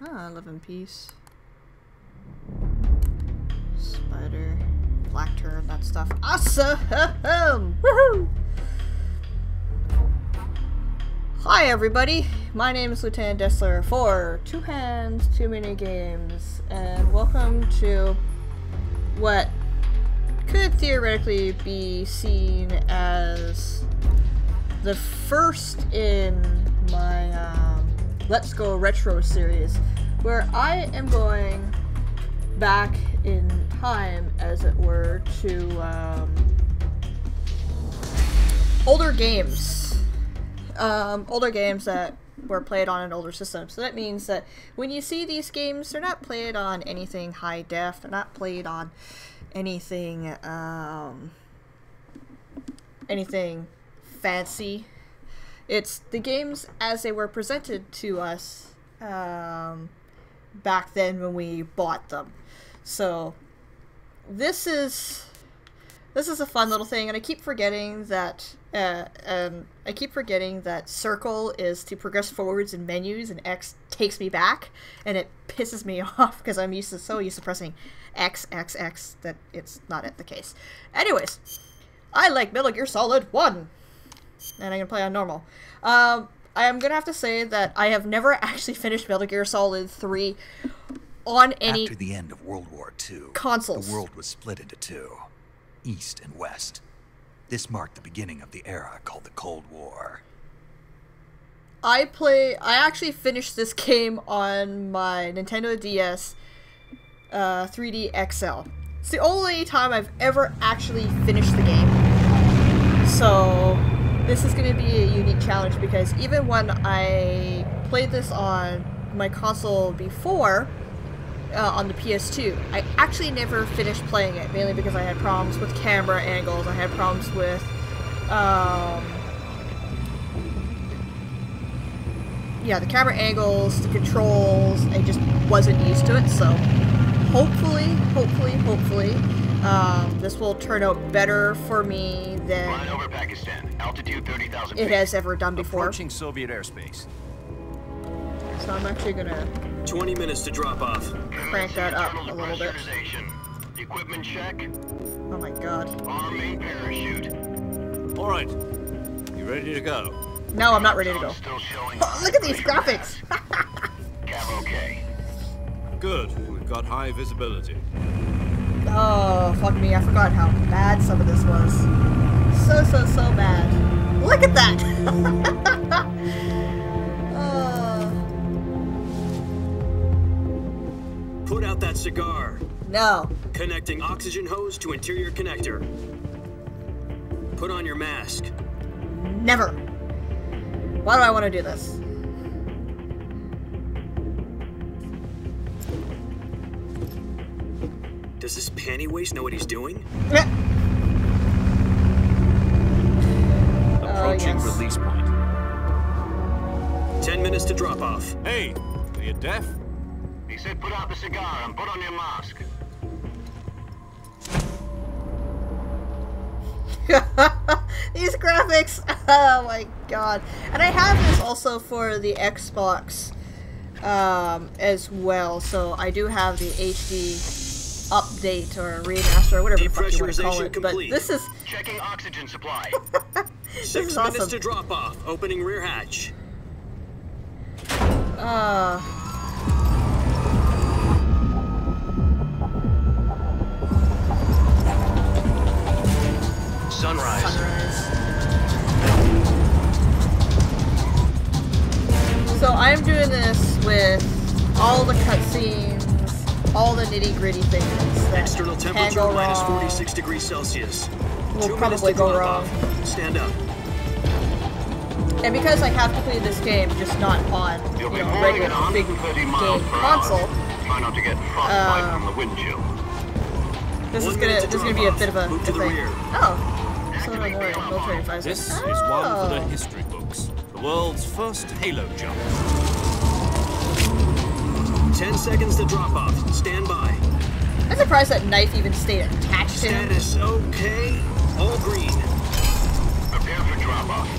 Ah, live in peace. Spider, black turd, that stuff. Awesome! Woohoo! Hi everybody, my name is Lieutenant Dessler for Two Hands, Too Many Games, and welcome to what could theoretically be seen as the first in my Let's Go Retro series, where I am going back in time, as it were, to older games that were played on an older system. So that means that when you see these games, they're not played on anything high def, they're not played on anything anything fancy. It's the games as they were presented to us back then when we bought them. So this is a fun little thing, and I keep forgetting that circle is to progress forwards in menus, and X takes me back, and it pisses me off because I'm so used to pressing X that it's not the case. Anyways, I like Metal Gear Solid 1, and I'm gonna play on normal. I am gonna have to say that I have never actually finished Metal Gear Solid 3 on any After the end of World War II, consoles. The world was split into two, East and West. This marked the beginning of the era called the Cold War. I actually finished this game on my Nintendo DS 3D XL. It's the only time I've ever actually finished the game. So this is going to be a unique challenge, because even when I played this on my console before, on the PS2, I actually never finished playing it, mainly because I had problems with camera angles, I had problems with the camera angles, the controls. I just wasn't used to it. So hopefully this will turn out better for me than over Pakistan. Altitude 30,000 it has ever done before. Approaching Soviet airspace. So I'm actually gonna 20 minutes to drop off. crank that up a little bit. Equipment check. Oh my god. Arm main parachute. All right, you ready to go? No, I'm not ready to go. Still showing. Oh, look at these graphics! Cab okay. Good. We've got high visibility. Oh, fuck me, I forgot how bad some of this was. So bad. Look at that! Put out that cigar. No. Connecting oxygen hose to interior connector. Put on your mask. Never. Why do I want to do this? Does this panty waste know what he's doing? Approaching yes. release point. 10 minutes to drop off. Hey, are you deaf? He said put out the cigar and put on your mask. These graphics! Oh my god. And I have this also for the Xbox as well, so I do have the HD update or remaster or whatever the fuck you want to call it. Complete. But this is Checking oxygen supply. 6 is minutes awesome. to drop off. Opening rear hatch. Sunrise. So I'm doing this with all the cutscenes, all the nitty-gritty things that External can temperature go minus wrong. 46 degrees Celsius. Will 2 minutes probably to go drop wrong. off. Stand up. And because I have to play this game just not on You'll be a moving regular at big 130 miles game per console, hour. Try not to get frostbite from the wind chill. this is 1 minute to gonna drop be a off. bit of a Move to the thing. rear. Oh, so memorial military advisor. This is one for the history books. The world's first Halo jump. 10 seconds to drop off. Stand by. I'm surprised that knife even stayed attached to him. Status okay. All green. Prepare for drop-off.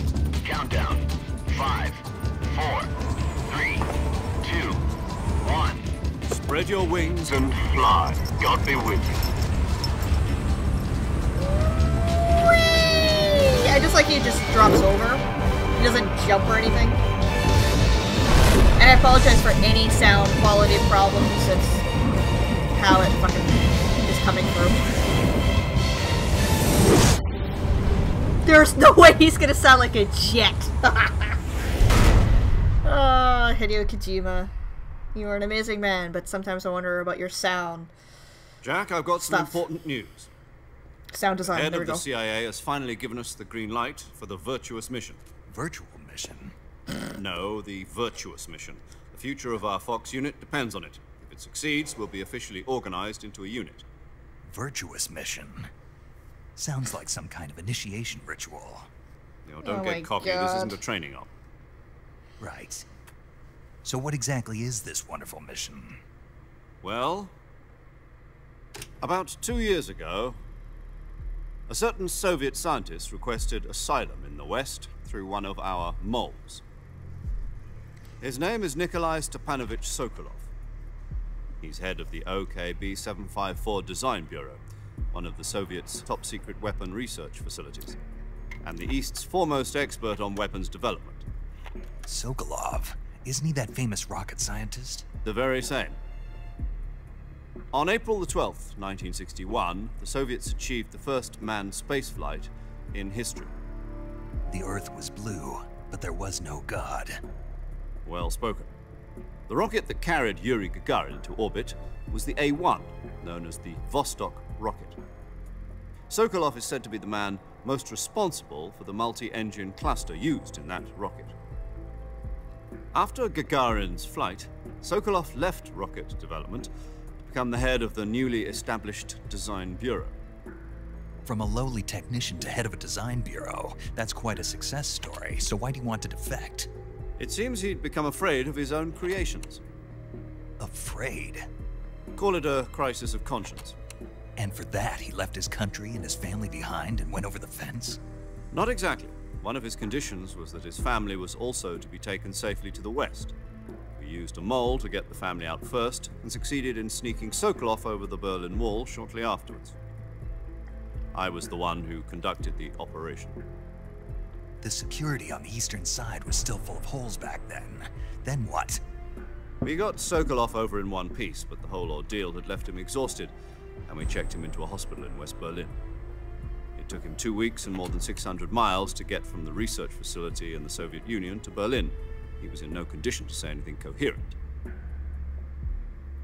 Countdown. 5, 4, 3, 2, 1. Spread your wings And fly. God be with you. Whee! I just like he just drops over. He doesn't jump or anything. And I apologize for any sound quality problems. It's how it fucking is coming through. There's no way he's gonna sound like a jet. Oh, Hideo Kojima. You are an amazing man, but sometimes I wonder about your sound. Jack, I've got some Stuff. important news. Sound design, Head there we of the go. CIA has finally given us the green light for the virtuous mission. Virtual mission? No, the virtuous mission. The future of our Fox unit depends on it. If it succeeds, we'll be officially organized into a unit. Virtuous mission? Sounds like some kind of initiation ritual. You know, don't Oh my get cocky. This God. isn't a training op. Right. So what exactly is this wonderful mission? Well, about 2 years ago, a certain Soviet scientist requested asylum in the West through one of our moles. His name is Nikolai Stepanovich Sokolov. He's head of the OKB 754 Design Bureau, one of the Soviets' top-secret weapon research facilities, and the East's foremost expert on weapons development. Sokolov? Isn't he that famous rocket scientist? The very same. On April the 12th, 1961, the Soviets achieved the first manned spaceflight in history. The Earth was blue, but there was no God. Well spoken. The rocket that carried Yuri Gagarin into orbit was the A-1, known as the Vostok rocket. Sokolov is said to be the man most responsible for the multi-engine cluster used in that rocket. After Gagarin's flight, Sokolov left rocket development to become the head of the newly established Design Bureau. From a lowly technician to head of a design bureau, that's quite a success story, so why do you want to defect? It seems he'd become afraid of his own creations. Afraid? Call it a crisis of conscience. And for that, he left his country and his family behind and went over the fence? Not exactly. One of his conditions was that his family was also to be taken safely to the West. We used a mole to get the family out first and succeeded in sneaking Sokolov over the Berlin Wall shortly afterwards. I was the one who conducted the operation. The security on the eastern side was still full of holes back then. Then what? We got Sokolov over in one piece, but the whole ordeal had left him exhausted, and we checked him into a hospital in West Berlin. It took him 2 weeks and more than 600 miles to get from the research facility in the Soviet Union to Berlin. He was in no condition to say anything coherent.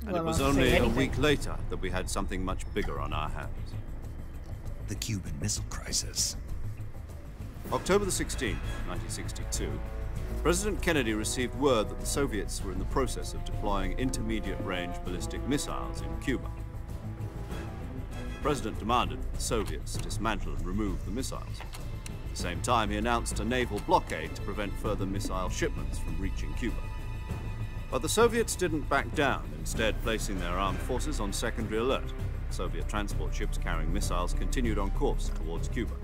And Well, it was not to say only a anything. week later that we had something much bigger on our hands. The Cuban Missile Crisis. October the 16th, 1962, President Kennedy received word that the Soviets were in the process of deploying intermediate-range ballistic missiles in Cuba. The President demanded that the Soviets dismantle and remove the missiles. At the same time, he announced a naval blockade to prevent further missile shipments from reaching Cuba. But the Soviets didn't back down, instead placing their armed forces on secondary alert. Soviet transport ships carrying missiles continued on course towards Cuba.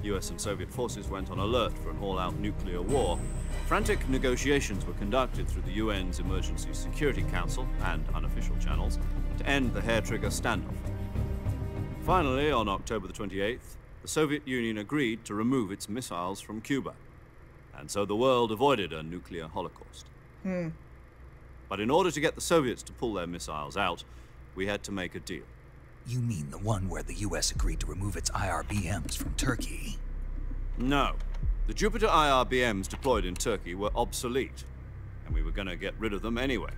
US and Soviet forces went on alert for an all-out nuclear war. Frantic negotiations were conducted through the UN's Emergency Security Council and unofficial channels to end the hair-trigger standoff. Finally, on October the 28th, the Soviet Union agreed to remove its missiles from Cuba. And so the world avoided a nuclear holocaust. But in order to get the Soviets to pull their missiles out, we had to make a deal. You mean the one where the US agreed to remove its IRBMs from Turkey? No. The Jupiter IRBMs deployed in Turkey were obsolete, and we were going to get rid of them anyway.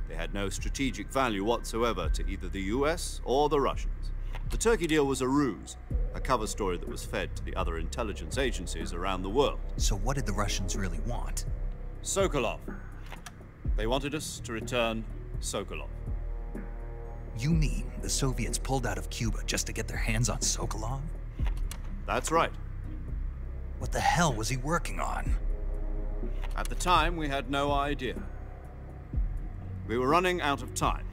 They had no strategic value whatsoever to either the US or the Russians. The Turkey deal was a ruse, a cover story that was fed to the other intelligence agencies around the world. So what did the Russians really want? Sokolov. They wanted us to return Sokolov. You mean the Soviets pulled out of Cuba just to get their hands on Sokolov? That's right. What the hell was he working on? At the time, we had no idea. We were running out of time.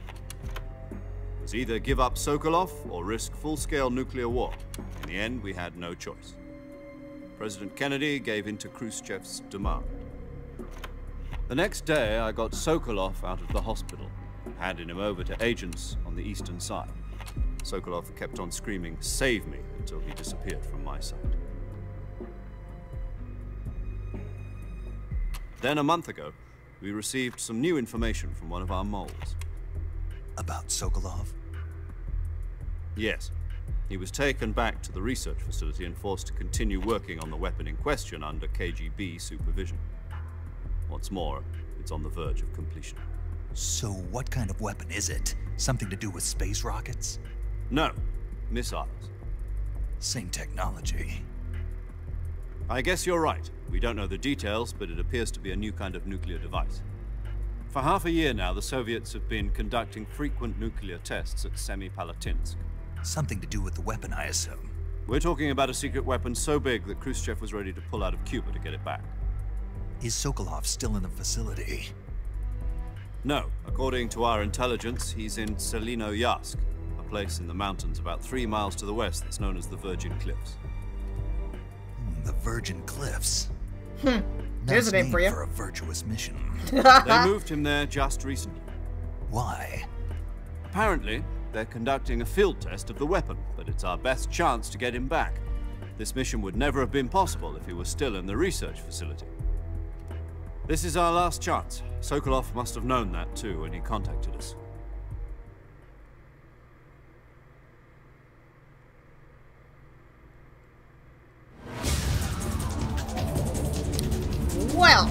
It was either give up Sokolov or risk full-scale nuclear war. In the end, we had no choice. President Kennedy gave in to Khrushchev's demand. The next day, I got Sokolov out of the hospital. handing him over to agents on the eastern side. Sokolov kept on screaming, "Save me," until he disappeared from my sight. Then a month ago, we received some new information from one of our moles. About Sokolov? Yes. He was taken back to the research facility and forced to continue working on the weapon in question under KGB supervision. What's more, it's on the verge of completion. So what kind of weapon is it? Something to do with space rockets? No, missiles. Same technology. I guess you're right. We don't know the details, but it appears to be a new kind of nuclear device. For half a year now, the Soviets have been conducting frequent nuclear tests at Semipalatinsk. Something to do with the weapon, I assume. We're talking about a secret weapon so big that Khrushchev was ready to pull out of Cuba to get it back. Is Sokolov still in the facility? No. According to our intelligence, he's in Selinoyarsk, a place in the mountains about 3 miles to the west that's known as the Virgin Cliffs. The Virgin Cliffs. There's a name for you. For a virtuous mission. They moved him there just recently. Why? Apparently, they're conducting a field test of the weapon, but it's our best chance to get him back. This mission would never have been possible if he was still in the research facility. This is our last chance. Sokolov must have known that too when he contacted us. Well,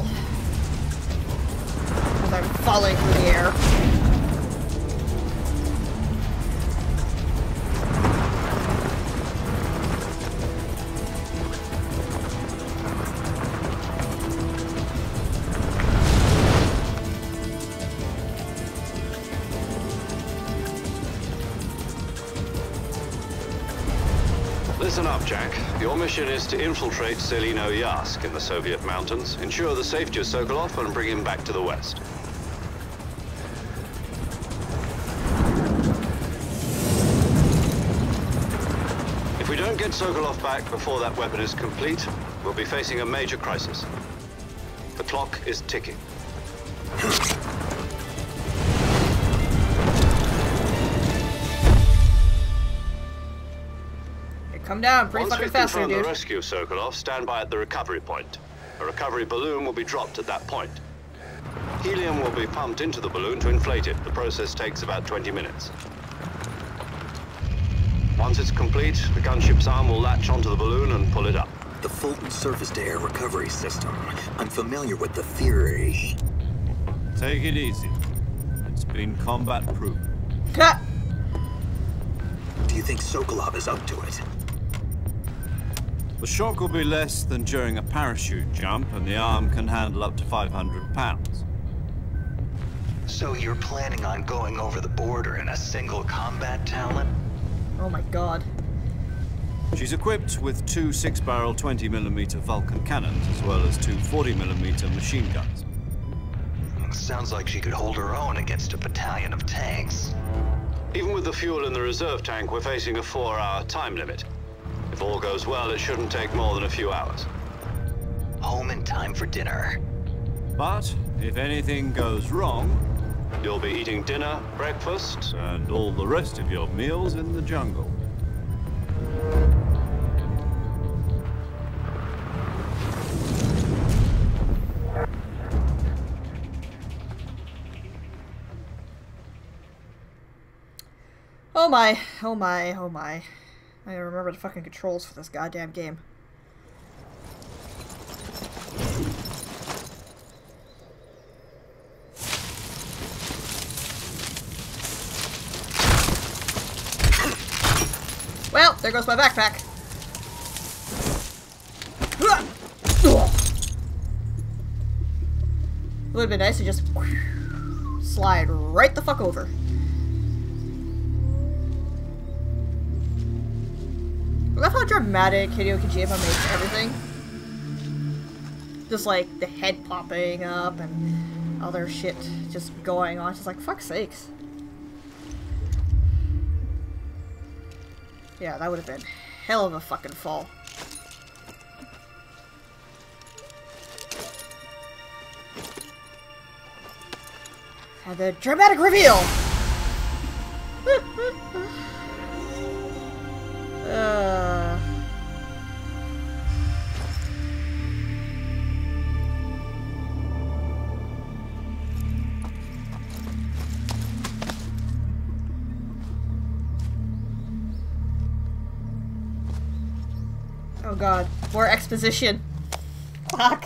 as I'm falling through the air. Listen up, Jack. Your mission is to infiltrate Selinoyarsk in the Soviet mountains, ensure the safety of Sokolov, and bring him back to the west. If we don't get Sokolov back before that weapon is complete, we'll be facing a major crisis. The clock is ticking. Come down pretty Once fucking we've fast here, confirmed dude. the rescue of Sokolov, stand by at the recovery point. A recovery balloon will be dropped at that point. Helium will be pumped into the balloon to inflate it. The process takes about 20 minutes. Once it's complete, the gunship's arm will latch onto the balloon and pull it up. The Fulton surface-to-air recovery system. I'm familiar with the theory. Take it easy. It's been combat-proven. Ha! Do you think Sokolov is up to it? The shock will be less than during a parachute jump, and the arm can handle up to 500 pounds. So you're planning on going over the border in a single combat talent? Oh my god. She's equipped with 2 6-barrel 20mm Vulcan cannons, as well as 2 40mm machine guns. Sounds like she could hold her own against a battalion of tanks. Even with the fuel in the reserve tank, we're facing a 4-hour time limit. If all goes well, it shouldn't take more than a few hours. Home in time for dinner. But if anything goes wrong, You'll be eating dinner, breakfast, and all the rest of your meals in the jungle. Oh my, oh my, oh my. I gotta remember the fucking controls for this goddamn game. Well, there goes my backpack. It would have been nice to just slide right the fuck over. I love how dramatic Hideo Kojima makes everything. Just like the head popping up and other shit just going on. It's just like, fuck's sakes. Yeah, that would have been hell of a fucking fall. And the dramatic reveal! Oh god, more exposition. Fuck.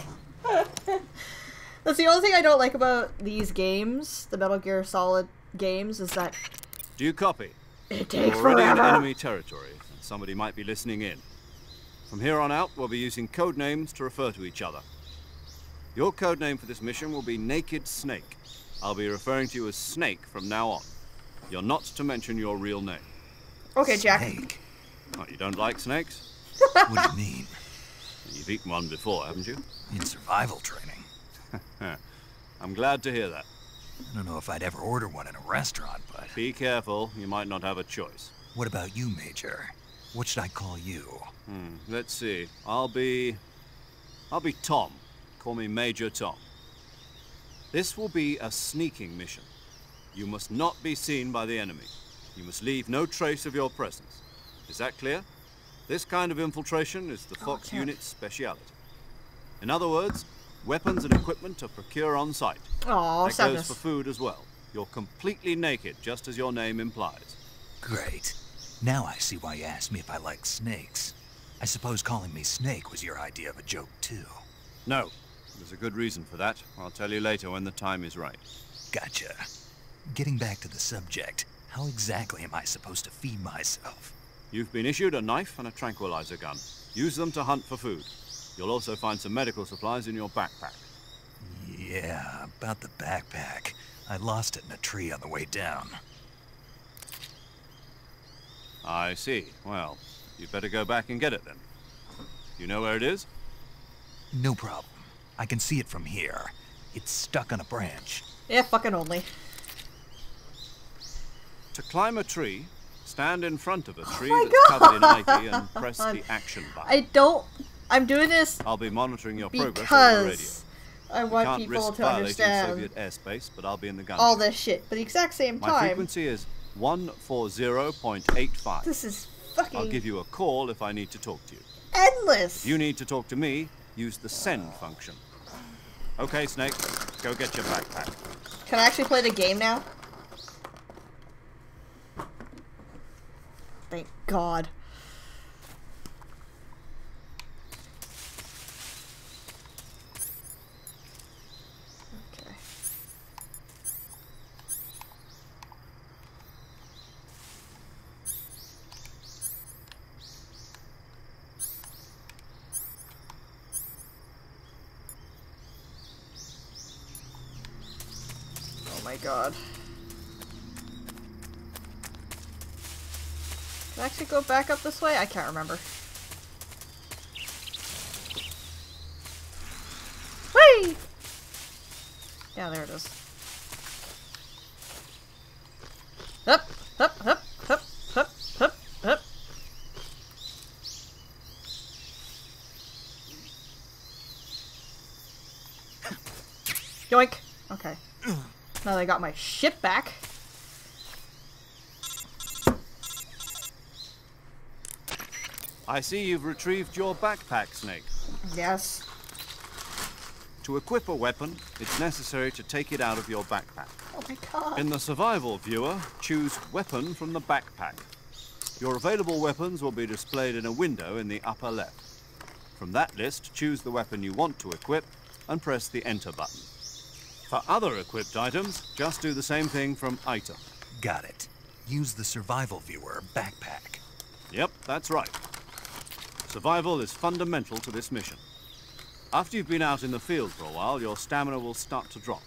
That's the only thing I don't like about these games, the Metal Gear Solid games, is that... Do you copy? It takes We're already in forever. enemy territory, and somebody might be listening in. From here on out, we'll be using code names to refer to each other. Your code name for this mission will be Naked Snake. I'll be referring to you as Snake from now on. You're not to mention your real name. Okay, Jack. Snake? Oh, you don't like snakes? What do you mean? You've eaten one before, haven't you? In survival training. I'm glad to hear that. I don't know if I'd ever order one in a restaurant, but... Be careful, you might not have a choice. What about you, Major? What should I call you? Let's see. I'll be Tom. Call me Major Tom. This will be a sneaking mission. You must not be seen by the enemy. You must leave no trace of your presence. Is that clear? This kind of infiltration is the Fox unit's speciality. In other words, weapons and equipment are procured on site. Aw, That sadness. goes for food as well. You're completely naked, just as your name implies. Great. Now I see why you asked me if I like snakes. I suppose calling me Snake was your idea of a joke, too. No, there's a good reason for that. I'll tell you later when the time is right. Gotcha. Getting back to the subject, how exactly am I supposed to feed myself? You've been issued a knife and a tranquilizer gun. Use them to hunt for food. You'll also find some medical supplies in your backpack. Yeah, about the backpack. I lost it in a tree on the way down. I see. Well, you'd better go back and get it then. You know where it is? No problem. I can see it from here. It's stuck on a branch. Yeah, fucking only. To climb a tree, stand in front of a tree my that's covered in ivy and press the action button. I'm doing this I'll be monitoring your progress on the radio. because I want Can't people risk to violating understand Soviet airspace, but I'll be in the gun. all this shit. But the exact same My time, frequency is 140.85. this is I'll fucking give you a call if I need to talk to you. endless. If you need to talk to me, use the send function. Okay, Snake, go get your backpack. Can I actually play the game now? Thank God. Okay. Oh my God. Can I actually go back up this way? I can't remember. Whee! Yeah, there it is. Up, up, up, up, up, up, up. Yoink. Okay. Now that I got my shit back. I see you've retrieved your backpack, Snake. Yes. To equip a weapon, it's necessary to take it out of your backpack. Oh my God. In the survival viewer, choose Weapon from the backpack. Your available weapons will be displayed in a window in the upper left. From that list, choose the weapon you want to equip and press the Enter button. For other equipped items, just do the same thing from Item. Got it. Use the survival viewer backpack. Yep, that's right. Survival is fundamental to this mission. After you've been out in the field for a while, your stamina will start to drop.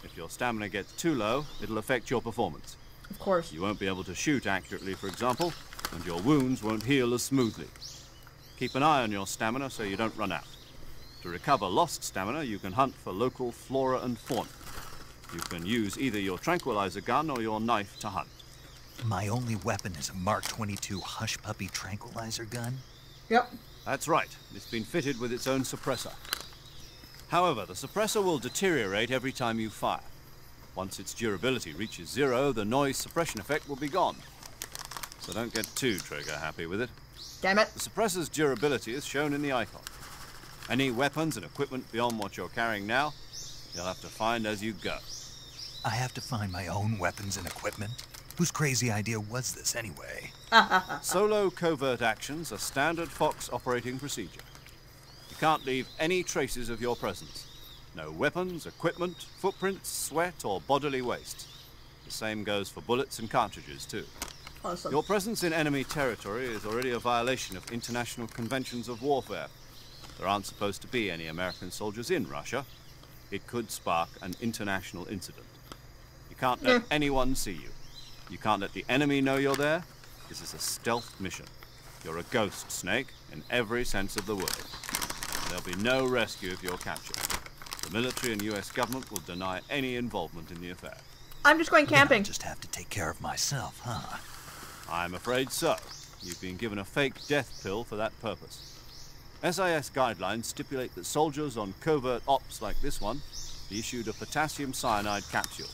If your stamina gets too low, it'll affect your performance. Of course. You won't be able to shoot accurately, for example, and your wounds won't heal as smoothly. Keep an eye on your stamina so you don't run out. To recover lost stamina, you can hunt for local flora and fauna. You can use either your tranquilizer gun or your knife to hunt. My only weapon is a Mark 22 Hush Puppy tranquilizer gun? Yep. That's right. It's been fitted with its own suppressor. However, the suppressor will deteriorate every time you fire. Once its durability reaches 0, the noise suppression effect will be gone. So don't get too trigger-happy with it. Damn it. The suppressor's durability is shown in the icon. Any weapons and equipment beyond what you're carrying now, you'll have to find as you go. I have to find my own weapons and equipment? Whose crazy idea was this anyway? Solo covert actions are standard Fox operating procedure. You can't leave any traces of your presence. No weapons, equipment, footprints, sweat, or bodily waste. The same goes for bullets and cartridges, too. Awesome. Your presence in enemy territory is already a violation of international conventions of warfare. There aren't supposed to be any American soldiers in Russia. It could spark an international incident. You can't let anyone see you. You can't let the enemy know you're there. This is a stealth mission. You're a ghost, Snake, in every sense of the word. There'll be no rescue if you're captured. The military and US government will deny any involvement in the affair. I'm just going camping. I'll just have to take care of myself, huh? I'm afraid so. You've been given a fake death pill for that purpose. SIS guidelines stipulate that soldiers on covert ops like this one be issued a potassium cyanide capsule.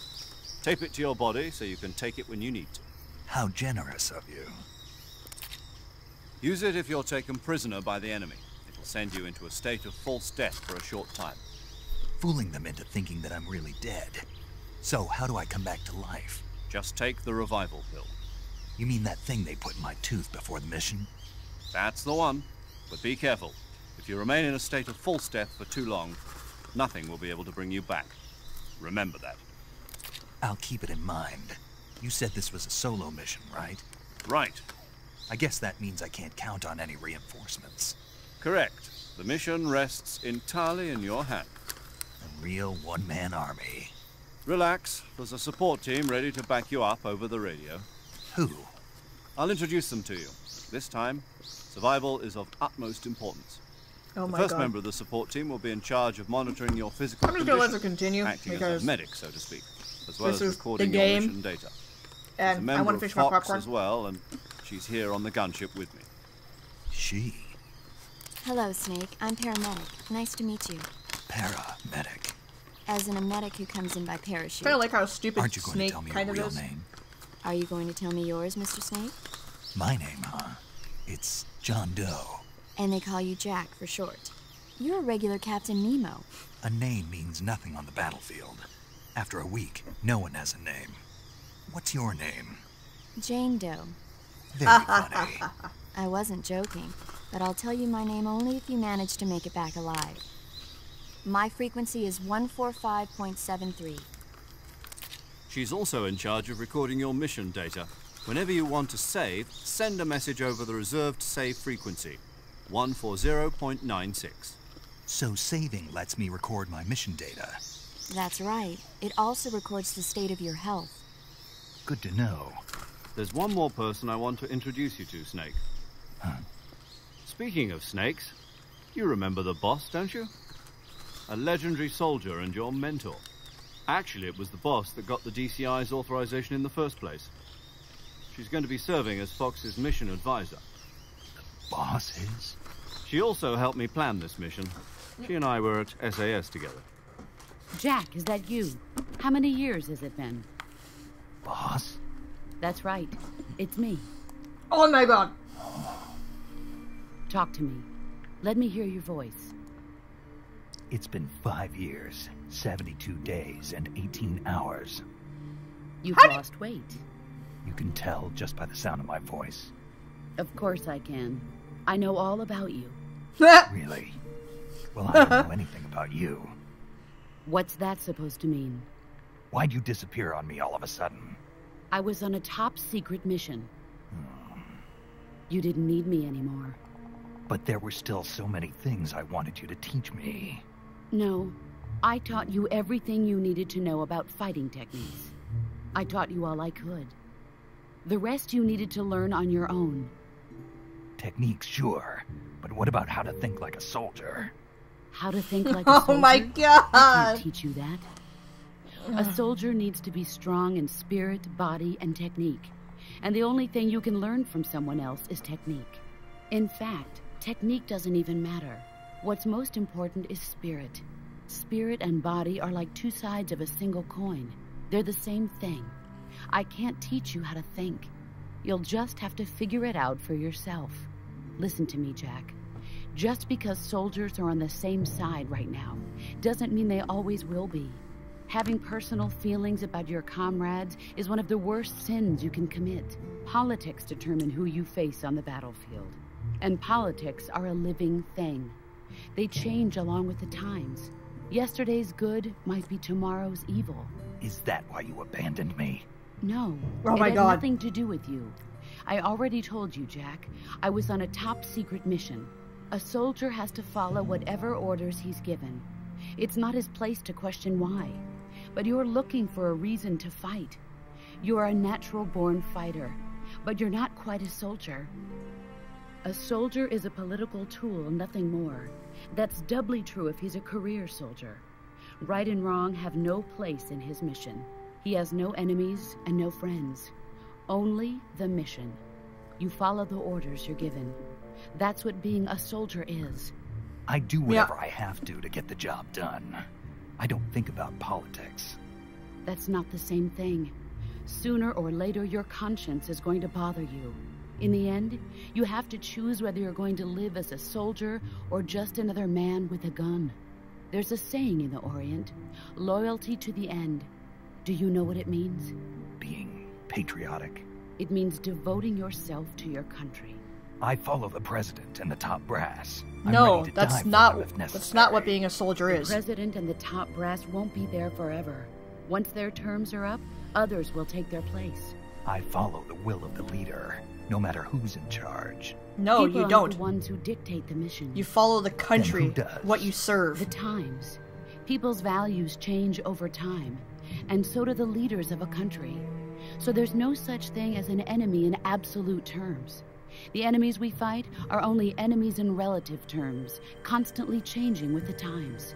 Tape it to your body so you can take it when you need to. How generous of you. Use it if you're taken prisoner by the enemy. It'll send you into a state of false death for a short time. Fooling them into thinking that I'm really dead. So, how do I come back to life? Just take the revival pill. You mean that thing they put in my tooth before the mission? That's the one. But be careful. If you remain in a state of false death for too long, nothing will be able to bring you back. Remember that. I'll keep it in mind. You said this was a solo mission, right? Right. I guess that means I can't count on any reinforcements. Correct. The mission rests entirely in your hands. A real one-man army. Relax. There's a support team ready to back you up over the radio. Who? I'll introduce them to you. This time, survival is of utmost importance. Oh The my first god. member of the support team will be in charge of monitoring your physical I'm just gonna let condition, her continue acting as because a medic, so to speak, as well this as is recording the your game, mission data. She's a and I member want of to finish my Fox popcorn. as well, and she's here on the gunship with me. She. Hello, Snake. I'm paramedic. Nice to meet you. Paramedic. As in a medic who comes in by parachute. Kind of like how stupid Aren't you going to Snake tell me kind your of real is. name? Are you going to tell me yours, Mr. Snake? My name, huh? It's John Doe. And they call you Jack for short. You're a regular Captain Nemo. A name means nothing on the battlefield. After a week, no one has a name. What's your name? Jane Doe. Very funny. I wasn't joking, but I'll tell you my name only if you manage to make it back alive. My frequency is 145.73. She's also in charge of recording your mission data. Whenever you want to save, send a message over the reserved save frequency, 140.96. So saving lets me record my mission data. That's right. It also records the state of your health. Good to know. There's one more person I want to introduce you to, Snake. Huh? Speaking of snakes, you remember the boss, don't you? A legendary soldier and your mentor. Actually, it was the boss that got the DCI's authorization in the first place. She's going to be serving as Fox's mission advisor. Boss is? She also helped me plan this mission. She and I were at SAS together. Jack, is that you? How many years has it been? Boss? That's right. It's me. Oh my god. Talk to me. Let me hear your voice. It's been 5 years, 72 days, and 18 hours. You've lost weight. You can tell just by the sound of my voice. Of course I can. I know all about you. Really? Well, I don't know anything about you. What's that supposed to mean? Why'd you disappear on me all of a sudden? I was on a top-secret mission. You didn't need me anymore. But there were still so many things I wanted you to teach me. No, I taught you everything you needed to know about fighting techniques. I taught you all I could. The rest you needed to learn on your own. Techniques, sure. But what about how to think like a soldier? How to think like a soldier? Oh my I god. can't teach you that. A soldier needs to be strong in spirit, body, and technique. And the only thing you can learn from someone else is technique. In fact, technique doesn't even matter. What's most important is spirit. Spirit and body are like two sides of a single coin. They're the same thing. I can't teach you how to think. You'll just have to figure it out for yourself. Listen to me, Jack. Just because soldiers are on the same side right now doesn't mean they always will be. Having personal feelings about your comrades is one of the worst sins you can commit. Politics determine who you face on the battlefield. And politics are a living thing. They change along with the times. Yesterday's good might be tomorrow's evil. Is that why you abandoned me? No. Oh my it had God. nothing to do with you. I already told you, Jack. I was on a top-secret mission. A soldier has to follow whatever orders he's given. It's not his place to question why. But you're looking for a reason to fight. You're a natural-born fighter, but you're not quite a soldier. A soldier is a political tool, nothing more. That's doubly true if he's a career soldier. Right and wrong have no place in his mission. He has no enemies and no friends. Only the mission. You follow the orders you're given. That's what being a soldier is. I do whatever I have to get the job done. I don't think about politics. That's not the same thing. Sooner or later, your conscience is going to bother you. In the end, you have to choose whether you're going to live as a soldier or just another man with a gun. There's a saying in the Orient, loyalty to the end. Do you know what it means? Being patriotic. It means devoting yourself to your country. I follow the president and the top brass. I'm No, ready to that's die for not. them if That's necessary. not what being a soldier The is. president and the top brass won't be there forever. Once their terms are up, others will take their place. I follow the will of the leader, no matter who's in charge. No, People you aren't don't. the ones who dictate the mission. You follow the country, does? what you serve. The times. People's values change over time, and so do the leaders of a country. So there's no such thing as an enemy in absolute terms. The enemies we fight are only enemies in relative terms, constantly changing with the times.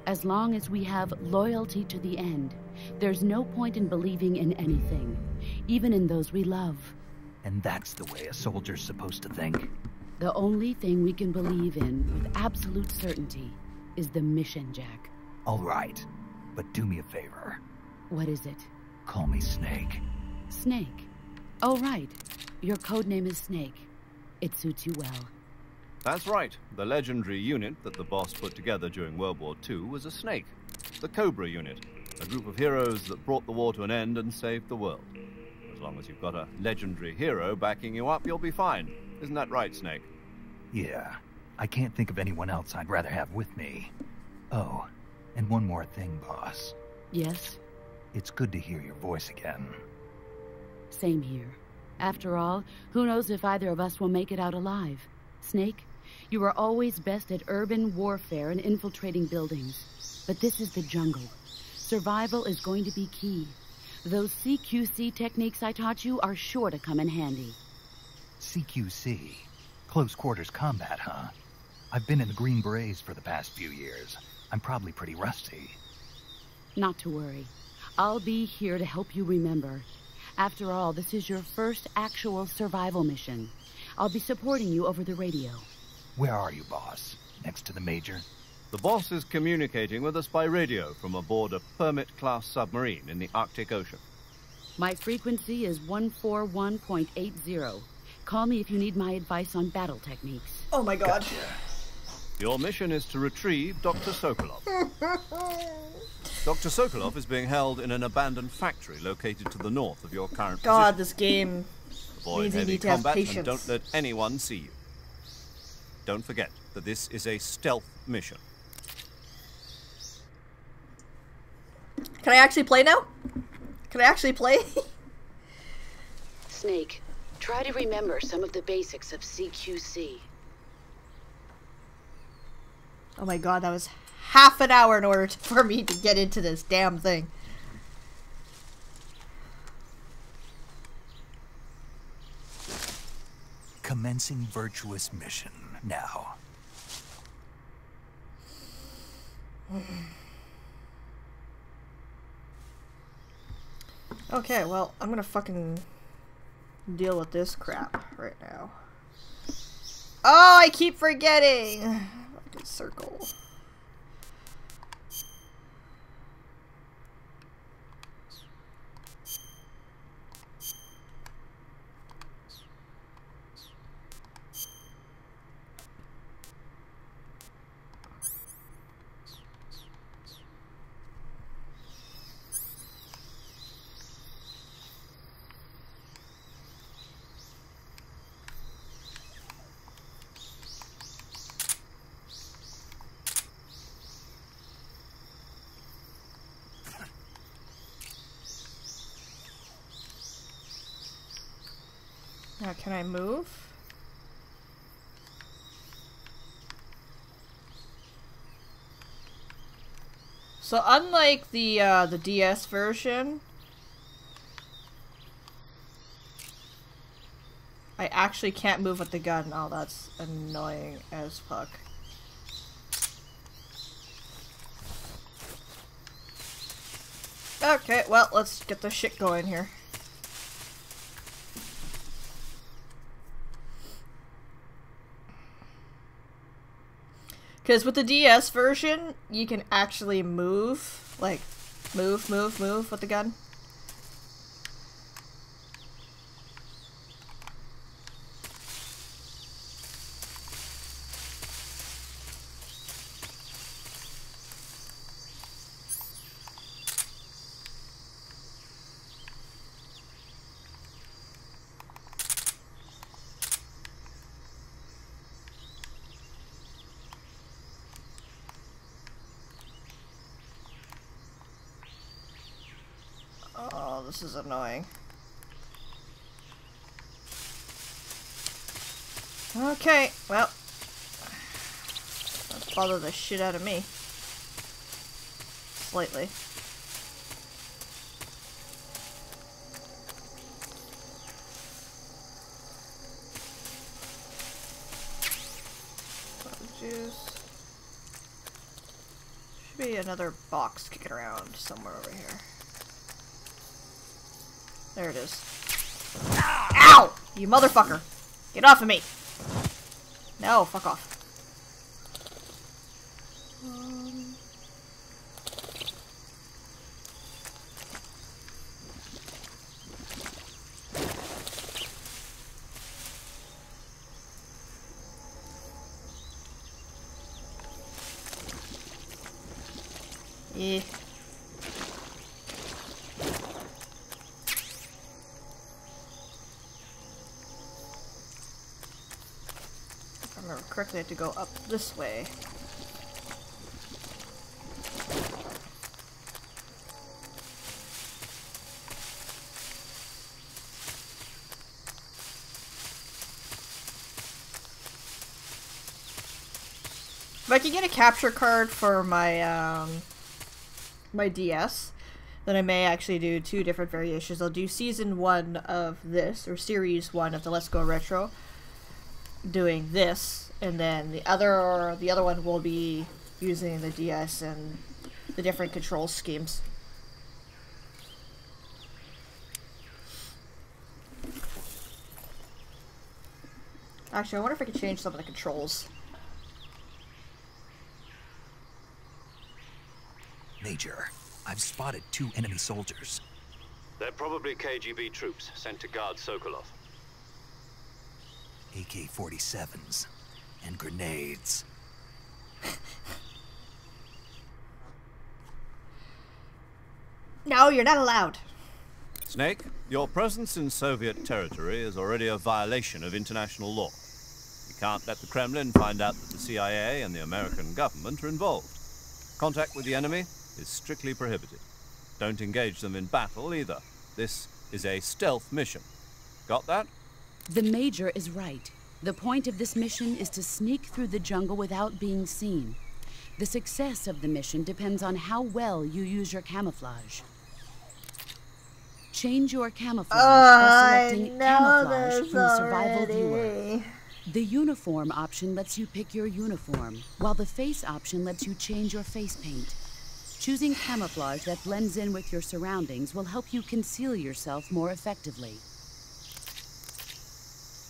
As long as we have loyalty to the end, there's no point in believing in anything, even in those we love. And that's the way a soldier's supposed to think. The only thing we can believe in with absolute certainty is the mission, Jack. All right, but do me a favor. What is it? Call me Snake. Snake. Oh, right. Your codename is Snake. It suits you well. That's right. The legendary unit that the boss put together during World War II was a snake. The Cobra unit. A group of heroes that brought the war to an end and saved the world. As long as you've got a legendary hero backing you up, you'll be fine. Isn't that right, Snake? Yeah, I can't think of anyone else I'd rather have with me. Oh, and one more thing, boss. Yes? It's good to hear your voice again. Same here. After all, who knows if either of us will make it out alive? Snake, you are always best at urban warfare and infiltrating buildings. But this is the jungle. Survival is going to be key. Those CQC techniques I taught you are sure to come in handy. CQC? Close quarters combat, huh? I've been in the Green Berets for the past few years. I'm probably pretty rusty. Not to worry. I'll be here to help you remember. After all, this is your first actual survival mission. I'll be supporting you over the radio. Where are you, boss? Next to the Major? The boss is communicating with us by radio from aboard a Permit-class submarine in the Arctic Ocean. My frequency is 141.80. Call me if you need my advice on battle techniques. Oh my god. Gotcha. Your mission is to retrieve Dr. Sokolov. Dr. Sokolov is being held in an abandoned factory located to the north of your current God, position. this game Avoid means you heavy need to have combat and patience. don't let anyone see you. Don't forget that this is a stealth mission. Can I actually play now? Can I actually play? Snake, try to remember some of the basics of CQC. Oh my god, that was half an hour in order for me to get into this damn thing. Commencing virtuous mission now. Okay, well, I'm gonna fucking deal with this crap right now. Oh, I keep forgetting! Fucking circle. Now, can I move? So unlike the DS version, I actually can't move with the gun. Oh, that's annoying as fuck. Okay, well, let's get this shit going here. Because with the DS version, you can actually move, like, move with the gun. Oh, this is annoying. Okay, well, don't bother the shit out of me. Slightly. Juice. Should be another box kicking around somewhere over here. There it is. Ow! You motherfucker! Get off of me! No, fuck off. Yeah. If I remember correctly, I have to go up this way. If I can get a capture card for my my DS, then I may actually do two different variations. I'll do season 1 of this, or series 1 of the Let's Go Retro, doing this, and then the other one will be using the DS and the different control schemes. Actually, I wonder if I could change some of the controls. Major, I've spotted 2 enemy soldiers. They're probably KGB troops sent to guard Sokolov. AK-47s and grenades. No, you're not allowed. Snake, your presence in Soviet territory is already a violation of international law. You can't let the Kremlin find out that the CIA and the American government are involved. Contact with the enemy is strictly prohibited. Don't engage them in battle either. This is a stealth mission. Got that? The Major is right. The point of this mission is to sneak through the jungle without being seen. The success of the mission depends on how well you use your camouflage. Change your camouflage by selecting camouflage from the survival viewer. The uniform option lets you pick your uniform, while the face option lets you change your face paint. Choosing camouflage that blends in with your surroundings will help you conceal yourself more effectively.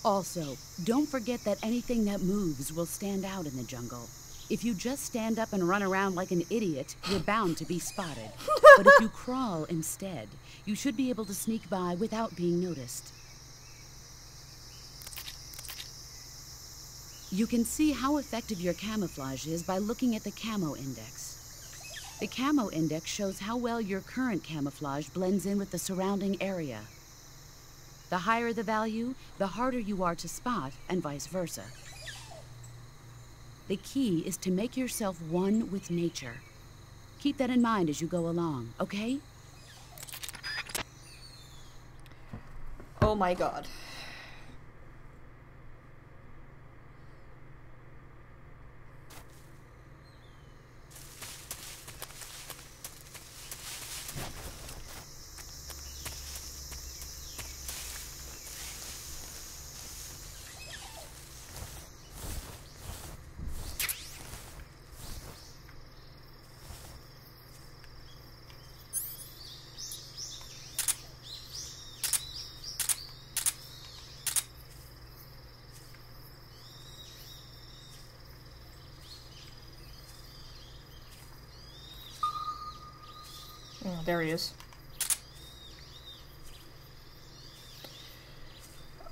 Also, don't forget that anything that moves will stand out in the jungle. If you just stand up and run around like an idiot, you're bound to be spotted. But if you crawl instead, you should be able to sneak by without being noticed. You can see how effective your camouflage is by looking at the camo index. The camo index shows how well your current camouflage blends in with the surrounding area. The higher the value, the harder you are to spot, and vice versa. The key is to make yourself one with nature. Keep that in mind as you go along, okay? Oh my god. Oh, there he is.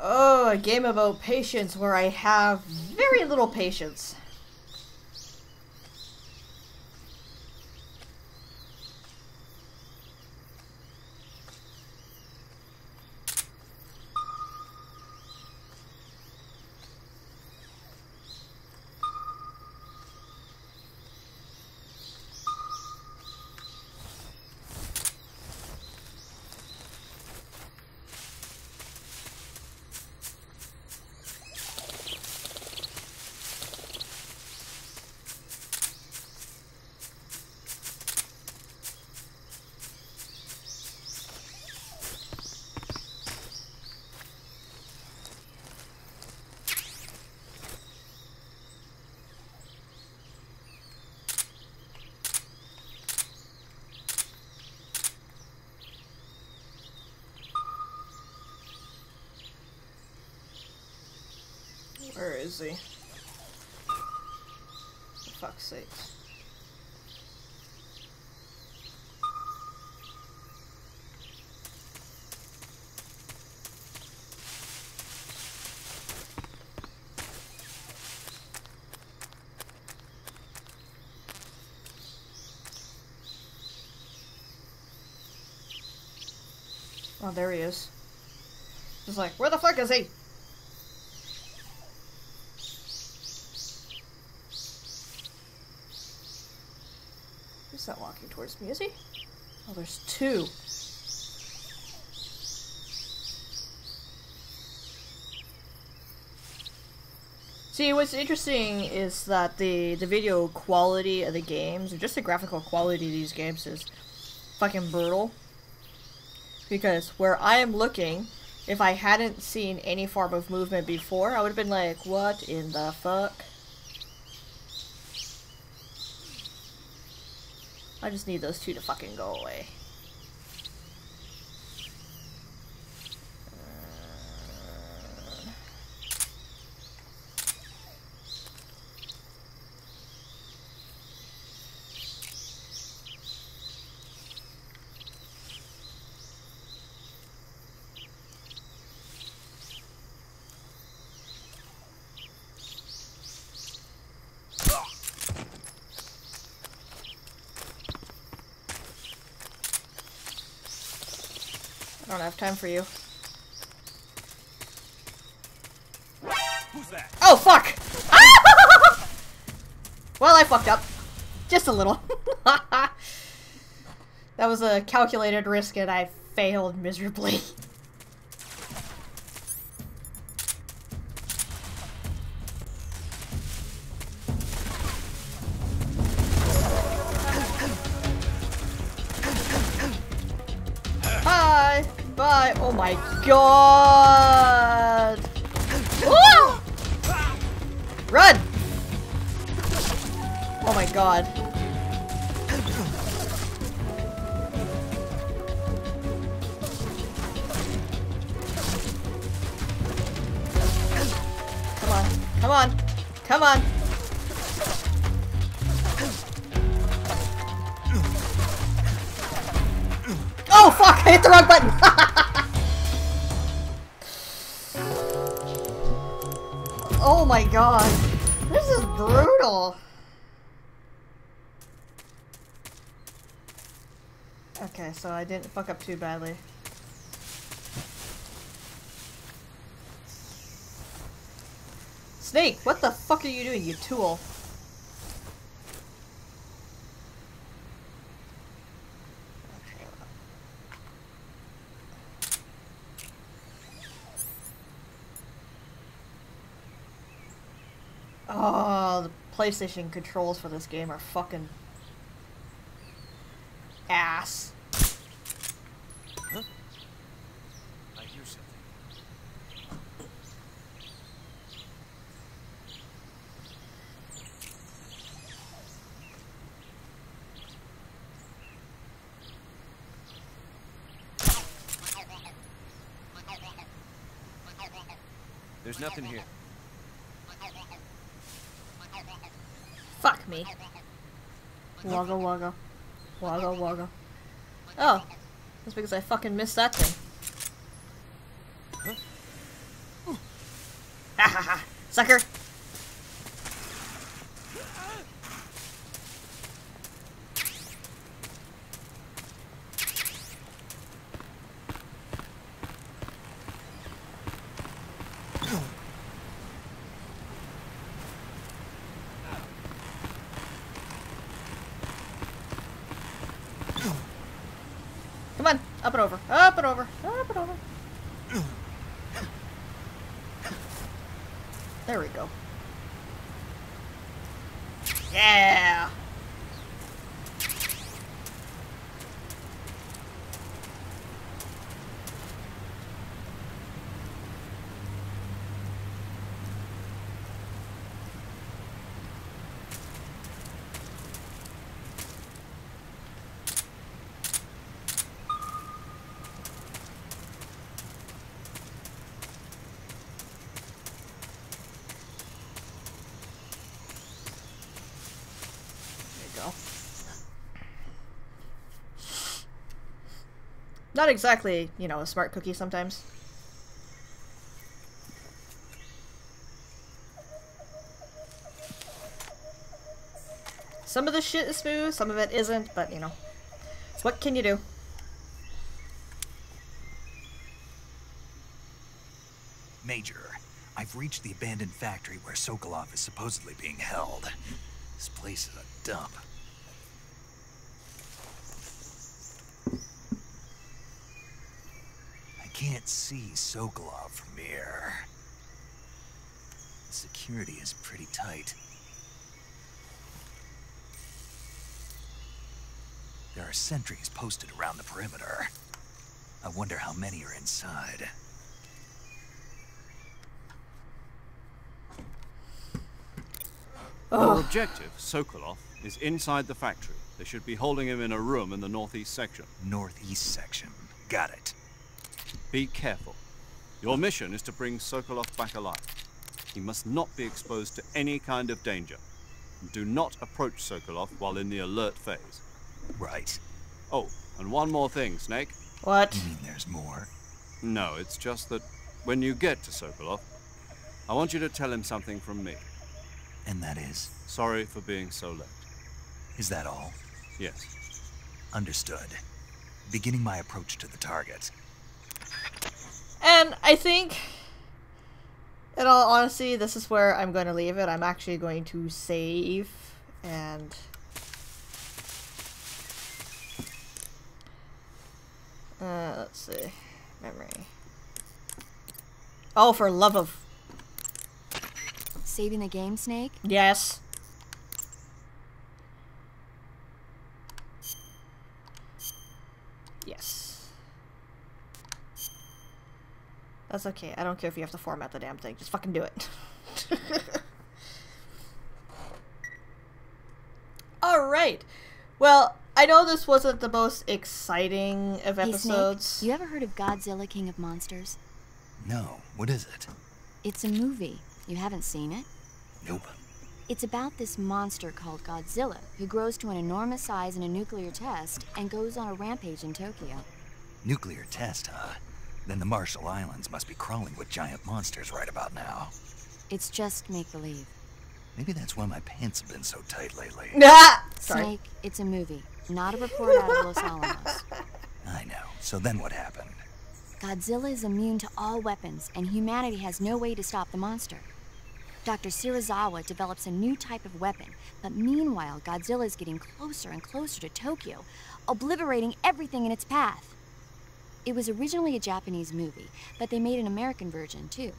Oh, a game about patience where I have very little patience. Where is he? For fuck's sake. Oh, there he is. Just like, where the fuck is he? Who's that walking towards me? Is he? Oh, there's two. See, what's interesting is that the video quality of the games, or just the graphical quality of these games, is fucking brutal. Because where I am looking, if I hadn't seen any form of movement before, I would have been like, what in the fuck? I just need those two to fucking go away. I don't have time for you. Who's that? Oh, fuck! Well, I fucked up. Just a little. That was a calculated risk and I failed miserably. Hi! Bye! Oh my god! Woo! Run! Oh my god. Come on. Come on. Come on. Oh fuck! I hit the wrong button! Oh my god. This is brutal. Okay, so I didn't fuck up too badly. Snake, what the fuck are you doing, you tool? Oh, the PlayStation controls for this game are fucking ass. Huh? I hear something. There's nothing here. Fuck me. Wagga wagga. Wagga wagga. Oh. That's because I fucking missed that thing. Ha ha ha! Sucker! Come on, up and over, up and over, up and over. There we go. Yeah! Not exactly, you know, a smart cookie sometimes. Some of the shit is smooth, some of it isn't, but, you know. What can you do? Major, I've reached the abandoned factory where Sokolov is supposedly being held. This place is a dump. Can't see Sokolov from here. The security is pretty tight. There are sentries posted around the perimeter. I wonder how many are inside. Our objective, Sokolov, is inside the factory. They should be holding him in a room in the northeast section. Northeast section. Got it. Be careful. Your mission is to bring Sokolov back alive. He must not be exposed to any kind of danger. And do not approach Sokolov while in the alert phase. Right. Oh, and one more thing, Snake. What? You mean there's more? No, it's just that when you get to Sokolov, I want you to tell him something from me. And that is? Sorry for being so late. Is that all? Yes. Understood. Beginning my approach to the target. And I think, in all honesty, this is where I'm going to leave it. I'm actually going to save and... let's see. Memory. Oh, for love of... Saving the game, Snake? Yes. Yes. That's okay. I don't care if you have to format the damn thing. Just fucking do it. Alright. Well, I know this wasn't the most exciting of episodes. Snake, you ever heard of Godzilla King of Monsters? No. What is it? It's a movie. You haven't seen it? Nope. It's about this monster called Godzilla, who grows to an enormous size in a nuclear test and goes on a rampage in Tokyo. Nuclear test, huh? Then the Marshall Islands must be crawling with giant monsters right about now. It's just make-believe. Maybe that's why my pants have been so tight lately. Sorry. Snake, it's a movie, not a report out of Los Alamos. I know. So then what happened? Godzilla is immune to all weapons, and humanity has no way to stop the monster. Dr. Shirazawa develops a new type of weapon, but meanwhile, Godzilla is getting closer and closer to Tokyo, obliterating everything in its path. It was originally a Japanese movie, but they made an American version, too.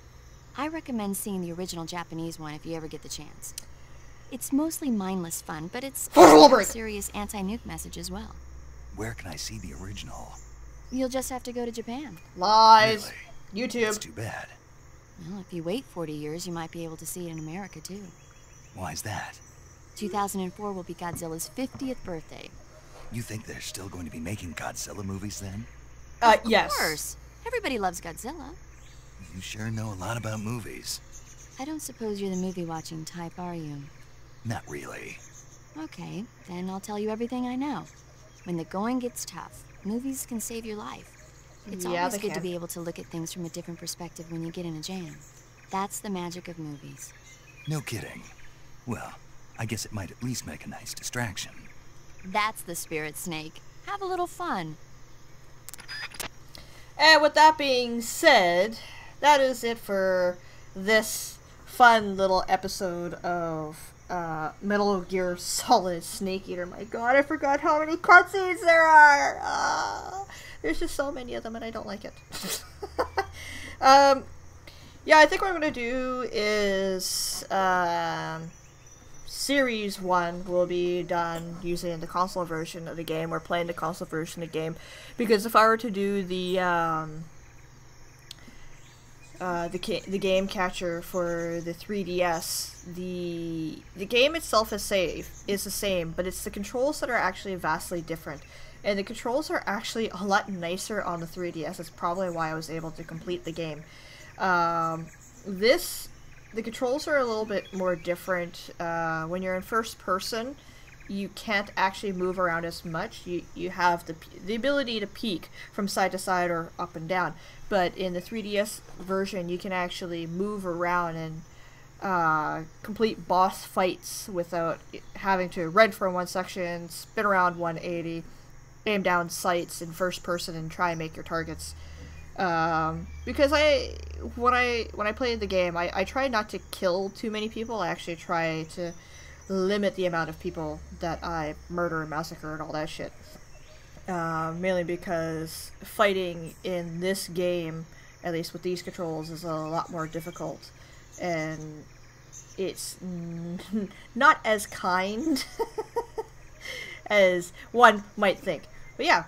I recommend seeing the original Japanese one if you ever get the chance. It's mostly mindless fun, but it's a serious anti-nuke message as well. Where can I see the original? You'll just have to go to Japan. Lies. Really? YouTube. That's too bad. Well, if you wait 40 years, you might be able to see it in America, too. Why's that? 2004 will be Godzilla's 50th birthday. You think they're still going to be making Godzilla movies then? Yes. Of course. Everybody loves Godzilla. You sure know a lot about movies. I don't suppose you're the movie-watching type, are you? Not really. Okay, then I'll tell you everything I know. When the going gets tough, movies can save your life. It's Yeah, always they good to can. be able to look at things from a different perspective when you get in a jam. That's the magic of movies. No kidding. Well, I guess it might at least make a nice distraction. That's the spirit, Snake. Have a little fun. And with that being said, that is it for this fun little episode of Metal Gear Solid Snake Eater. My god, I forgot how many cutscenes there are! There's just so many of them and I don't like it. Yeah, I think what I'm going to do is Series 1 will be done using the console version of the game, or playing the console version of the game, because if I were to do the game catcher for the 3DS, the game itself is the same, but it's the controls that are actually vastly different. And the controls are actually a lot nicer on the 3DS. That's probably why I was able to complete the game. The controls are a little bit more different. When you're in first person, you can't actually move around as much. You have the ability to peek from side to side or up and down. But in the 3DS version, you can actually move around and complete boss fights without having to run from one section, spin around 180, aim down sights in first person, and try and make your targets. Because when I played the game, I try not to kill too many people. I actually try to limit the amount of people that I murder and massacre and all that shit. Mainly because fighting in this game, at least with these controls, is a lot more difficult. And it's not as kind as one might think. But yeah,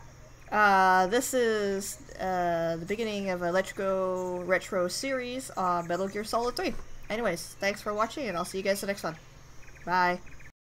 this is the beginning of a Let's Go Retro series on Metal Gear Solid 3. Anyways, thanks for watching, and I'll see you guys the next one. Bye.